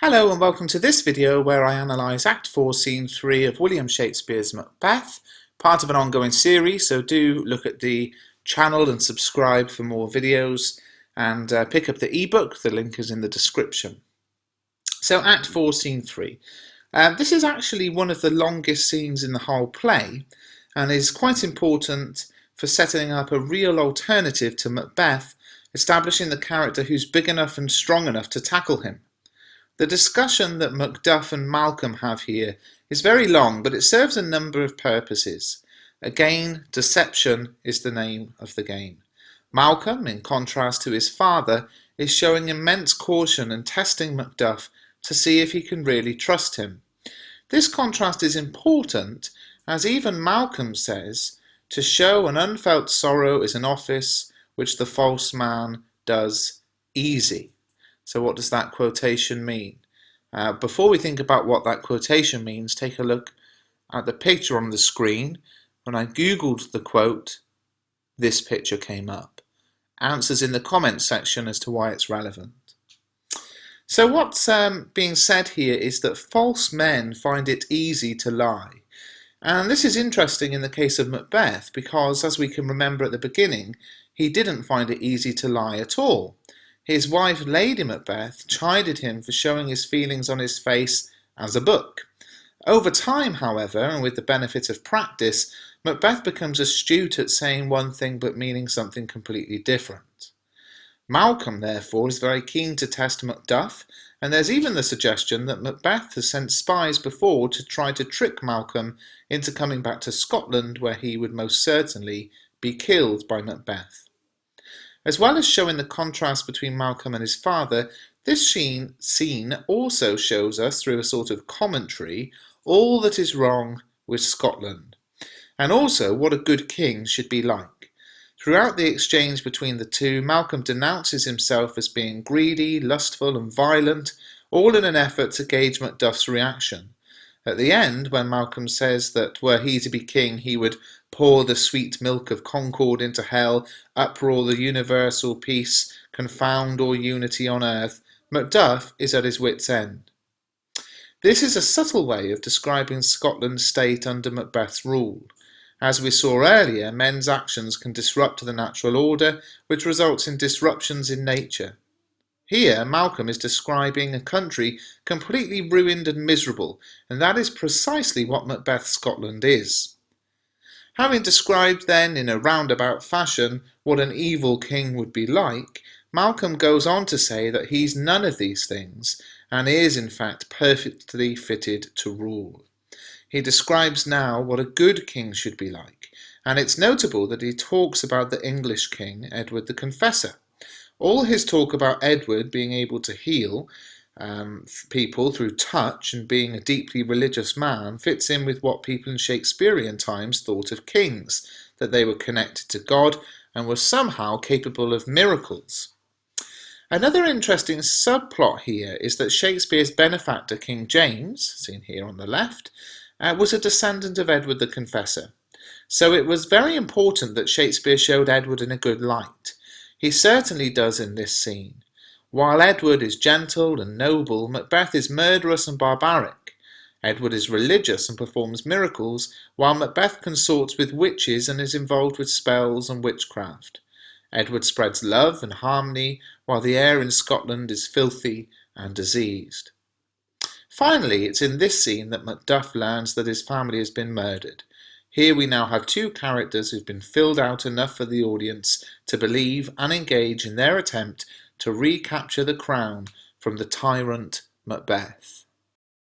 Hello and welcome to this video where I analyse Act 4, Scene 3 of William Shakespeare's Macbeth, part of an ongoing series, so do look at the channel and subscribe for more videos and pick up the ebook, the link is in the description. So Act 4, Scene 3. This is actually one of the longest scenes in the whole play and is quite important for setting up a real alternative to Macbeth, establishing the character who's big enough and strong enough to tackle him. The discussion that Macduff and Malcolm have here is very long, but it serves a number of purposes. Again, deception is the name of the game. Malcolm, in contrast to his father, is showing immense caution and testing Macduff to see if he can really trust him. This contrast is important, as even Malcolm says, to show an unfelt sorrow is an office which the false man does easy. So what does that quotation mean? Before we think about what that quotation means, take a look at the picture on the screen. When I googled the quote, this picture came up. Answers in the comments section as to why it's relevant. So what's being said here is that false men find it easy to lie. And this is interesting in the case of Macbeth because, as we can remember at the beginning, he didn't find it easy to lie at all. His wife, Lady Macbeth, chided him for showing his feelings on his face as a book. Over time, however, and with the benefit of practice, Macbeth becomes astute at saying one thing but meaning something completely different. Malcolm, therefore, is very keen to test Macduff, and there's even the suggestion that Macbeth has sent spies before to try to trick Malcolm into coming back to Scotland, where he would most certainly be killed by Macbeth. As well as showing the contrast between Malcolm and his father, this scene also shows us, through a sort of commentary, all that is wrong with Scotland, and also what a good king should be like. Throughout the exchange between the two, Malcolm denounces himself as being greedy, lustful and violent, all in an effort to gauge Macduff's reaction. At the end, when Malcolm says that were he to be king, he would pour the sweet milk of concord into hell, uproar the universal peace, confound all unity on earth, Macduff is at his wit's end. This is a subtle way of describing Scotland's state under Macbeth's rule. As we saw earlier, men's actions can disrupt the natural order, which results in disruptions in nature. Here, Malcolm is describing a country completely ruined and miserable, and that is precisely what Macbeth's Scotland is. Having described then in a roundabout fashion what an evil king would be like, Malcolm goes on to say that he's none of these things, and is in fact perfectly fitted to rule. He describes now what a good king should be like, and it's notable that he talks about the English king, Edward the Confessor. All his talk about Edward being able to heal people through touch and being a deeply religious man fits in with what people in Shakespearean times thought of kings, that they were connected to God and were somehow capable of miracles. Another interesting subplot here is that Shakespeare's benefactor, King James, seen here on the left, was a descendant of Edward the Confessor. So it was very important that Shakespeare showed Edward in a good light. He certainly does in this scene. While Edward is gentle and noble, Macbeth is murderous and barbaric. Edward is religious and performs miracles, while Macbeth consorts with witches and is involved with spells and witchcraft. Edward spreads love and harmony, while the air in Scotland is filthy and diseased. Finally, it's in this scene that Macduff learns that his family has been murdered. Here we now have two characters who've been filled out enough for the audience to believe and engage in their attempt to recapture the crown from the tyrant Macbeth.